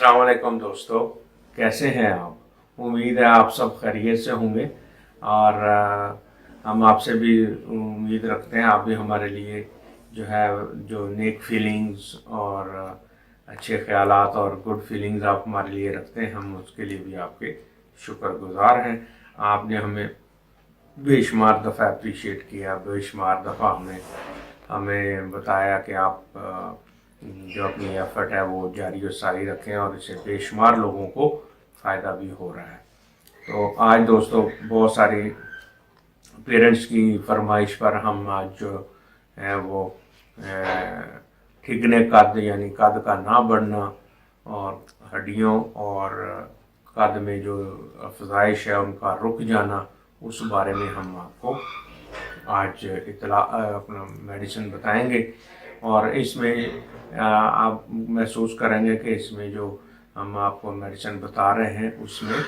अस्सलाम वालेकुम दोस्तों, कैसे हैं आप? उम्मीद है आप सब खैरियत से होंगे और हम आपसे भी उम्मीद रखते हैं आप भी हमारे लिए जो नेक फीलिंग्स और अच्छे ख्यालात और गुड फीलिंग्स आप हमारे लिए रखते हैं, हम उसके लिए भी आपके शुक्रगुजार हैं। आपने हमें बेशुमार दफ़ा अप्रिशिएट किया, बेशुमार दफ़ा हमें बताया कि आप जो अपनी एफर्ट है वो जारी और सारी रखें और इससे बेशुमार लोगों को फ़ायदा भी हो रहा है। तो आज दोस्तों बहुत सारी पेरेंट्स की फरमाइश पर हम आज जो है वो ठिगने कद यानी कद का ना बढ़ना और हड्डियों और कद में जो अफजाइश है उनका रुक जाना, उस बारे में हम आपको आज अपना मेडिसिन बताएंगे। और इसमें आप महसूस करेंगे कि इसमें जो हम आपको मेडिसिन बता रहे हैं उसमें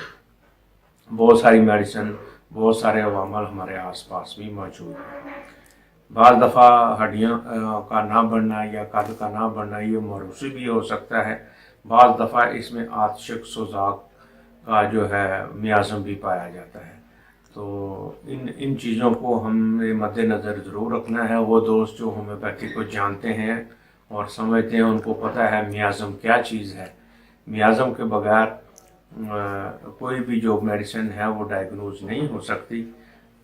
बहुत सारी मेडिसिन, बहुत सारे अवामल हमारे आसपास भी मौजूद हैं। बाज़ दफ़ा हड्डियों का ना बढ़ना या कद का ना बढ़ना ये मरूसी भी हो सकता है। बाज़ दफ़ा इसमें आतिशिक सुजाक का जो है मियाज़म भी पाया जाता है। तो इन चीज़ों को हमें मद्देनज़र ज़रूर रखना है। वो दोस्त जो होम्योपैथी को जानते हैं और समझते हैं, उनको पता है मियाज़म क्या चीज़ है। मियाज़म के बगैर कोई भी जो मेडिसिन है वो डायग्नोज नहीं हो सकती।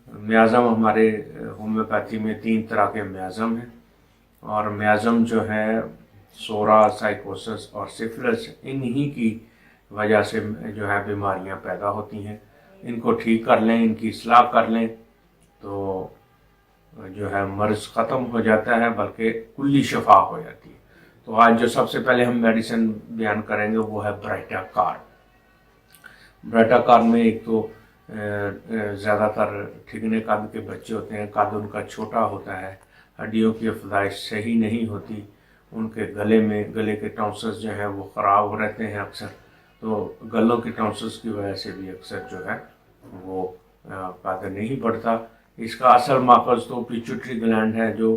मियाज़म हमारे होम्योपैथी में 3 तरह के मियाज़म हैं और मियाज़म जो है सोरा, साइकोसिस और सिफिलिस, इन्हीं की वजह से जो है बीमारियां पैदा होती हैं। इनको ठीक कर लें, इनकी इस्लाह कर लें तो जो है मर्ज़ ख़त्म हो जाता है, बल्कि कुल्ली शफा हो जाती है। तो आज जो सबसे पहले हम मेडिसिन बयान करेंगे वो है ब्राइटाकार। ब्राइटाकार में एक तो ज़्यादातर ठिगने कद के बच्चे होते हैं, कद उनका छोटा होता है, हड्डियों की अफजाइश सही नहीं होती, उनके गले के टॉन्सिल्स जो हैं वो ख़राब रहते हैं अक्सर। तो गलों की टॉन्सिल्स की वजह से भी अक्सर जो है वो कद नहीं बढ़ता। इसका असल माखज़ तो पिट्यूटरी ग्लैंड है जो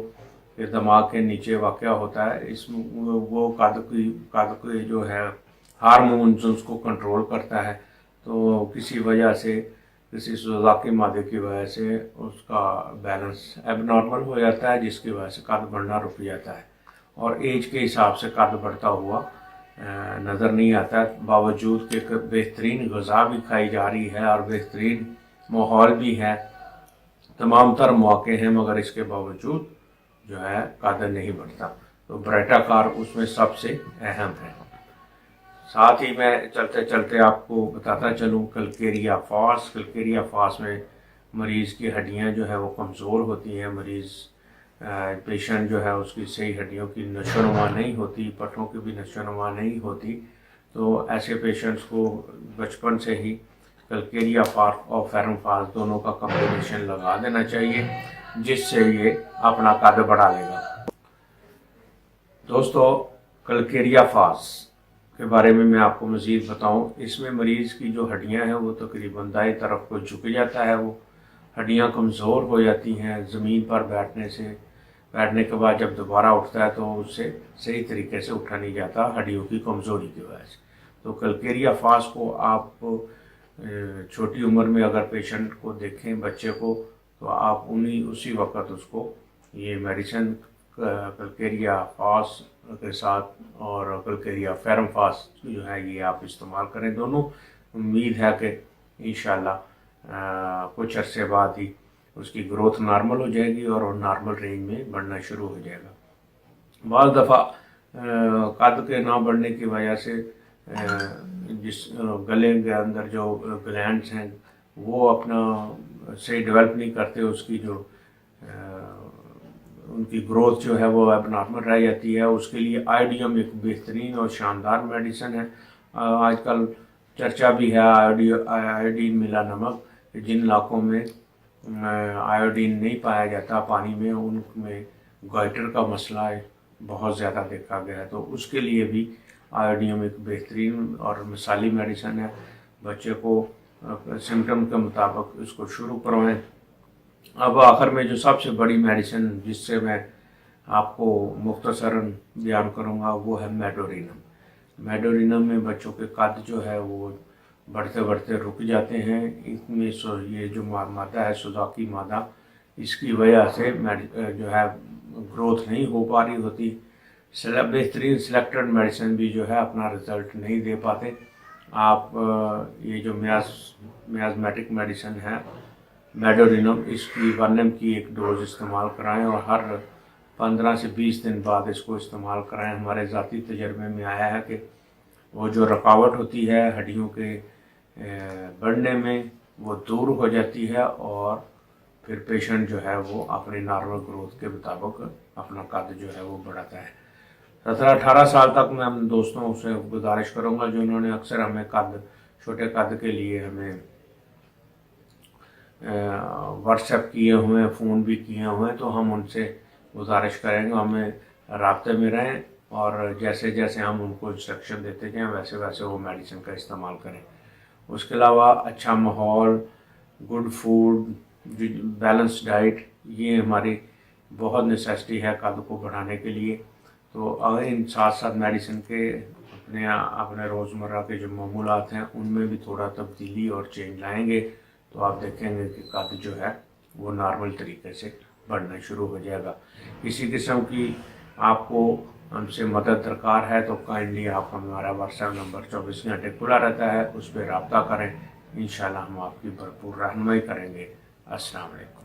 दिमाग के नीचे वाक़या होता है। इसमें वो कद के जो है हार्मोन्स उसको कंट्रोल करता है। तो किसी वजह से, किसी सुज़ाकी मादे की वजह से उसका बैलेंस एबनॉर्मल हो जाता है, जिसकी वजह से कद बढ़ना रुक जाता है और एज के हिसाब से कद बढ़ता हुआ नज़र नहीं आता। बावजूद कि बेहतरीन ग़िज़ा भी खाई जा रही है और बेहतरीन माहौल भी है, तमाम तर मौके हैं, मगर इसके बावजूद जो है कद नहीं बढ़ता। तो ब्राइटाकार उसमें सबसे अहम है। साथ ही मैं चलते चलते आपको बताता चलूँ कलकेरिया फास में मरीज़ की हड्डियाँ जो है वो कमज़ोर होती हैं। पेशेंट जो है उसकी सही हड्डियों की नशोनुमा नहीं होती, पट्टों की भी नशोनुमा नहीं होती। तो ऐसे पेशेंट्स को बचपन से ही कलकेरिया फास और फेरमफास दोनों का कॉम्बिनेशन लगा देना चाहिए, जिससे ये अपना कद बढ़ा लेगा। दोस्तों, कलकेरिया फास के बारे में मैं आपको मज़ीद बताऊं। इसमें मरीज़ की जो हड्डियां हैं वो तकरीबन दाएं तरफ को झुक जाता है, वो हड्डियां कमज़ोर हो जाती हैं। ज़मीन पर बैठने के बाद जब दोबारा उठता है तो उससे सही तरीके से उठा नहीं जाता, हड्डियों की कमज़ोरी की वजह से। तो कलकेरिया फास को आप छोटी उम्र में अगर पेशेंट को देखें, बच्चे को, तो आप उसी वक्त उसको ये मेडिसिन कलकेरिया फास के साथ और कलकेरिया फेरमफास जो है ये आप इस्तेमाल करें दोनों। उम्मीद है कि इंशाल्लाह कुछ अरसे बाद ही उसकी ग्रोथ नॉर्मल हो जाएगी और नॉर्मल रेंज में बढ़ना शुरू हो जाएगा। बाज़ दफ़ा कद के ना बढ़ने की वजह से जिस गले के अंदर जो ग्लैंड्स हैं वो अपना सही डेवलप नहीं करते, उसकी जो उनकी ग्रोथ जो है वो अब नॉर्मल रह जाती है। उसके लिए आयोडियम एक बेहतरीन और शानदार मेडिसिन है। आजकल चर्चा भी है आयोडीन मिला नमक। जिन इलाकों में आयोडीन नहीं पाया जाता पानी में, उनमें गाइटर का मसला बहुत ज़्यादा देखा गया है। तो उसके लिए भी आयोडीन एक बेहतरीन और मिसाली मेडिसिन है। बच्चे को सिम्टम के मुताबिक इसको शुरू करवाएं। अब आखिर में जो सबसे बड़ी मेडिसिन जिससे मैं आपको मुख्तसरन बयान करूँगा वो है मेडोरिनम। میڈورینم میں بچوں کے قد جو ہے وہ بڑھتے بڑھتے رک جاتے ہیں. اس میں یہ جو مادہ ہے سوزاکی مادہ، اس کی وجہ سے جو ہے گروتھ نہیں ہو پا رہی ہوتی. بہترین سلیکٹڈ میڈیسن بھی جو ہے اپنا رزلٹ نہیں دے پاتے. آپ یہ جو میازمیٹک میڈیسن ہے میڈورینم، اس کی 1 mg کی ایک ڈوز استعمال کرائیں اور ہر 15 سے 20 دن بعد اس کو استعمال کرائیں. ہمارے ذاتی تجربے میں آیا ہے کہ وہ جو رکاوٹ ہوتی ہے ہڈیوں کے بڑھنے میں وہ دور ہو جاتی ہے اور پھر پیشنٹ جو ہے وہ اپنی نارمل گروتھ کے مطابق اپنا قد جو ہے وہ بڑھاتا ہے. 17-18 سال تک میں اپنے دوستوں سے گزارش کروں گا جنہوں نے اکثر ہمیں چھوٹے قد کے لیے ہمیں واٹس ایپ کیے ہوئے ہیں، فون بھی کیے ہوئے ہیں، تو ہم ان سے گزارش کریں گے ہمیں رابطے میں رہیں اور جیسے جیسے ہم ان کو انسٹرکشن دیتے جائیں ویسے ویسے وہ میڈیسن کا استعمال کریں. اس کے علاوہ اچھا ماحول، گڈ فوڈ، بیلنس ڈائٹ، یہ ہماری بہت نیسیسٹی ہے قد کو بڑھانے کے لیے. تو اگر ان ساتھ ساتھ میڈیسن کے اپنے روزمرہ کے جو معمولات ہیں ان میں بھی تھوڑا تبدیلی اور چینج لائیں گے تو آپ دیکھیں گے کہ قد جو ہے وہ نارمل طریقے سے بڑھنا شروع ہو جائے گا. کسی قسم کی آپ کو ہم سے مدد درکار ہے تو کائنڈلی آپ ہمارا واٹس ایپ نمبر 24 گھنٹے کھلا رہتا ہے، اس پہ رابطہ کریں. انشاءاللہ ہم آپ کی بھرپور رہنمائی کریں گے. السلام علیکم.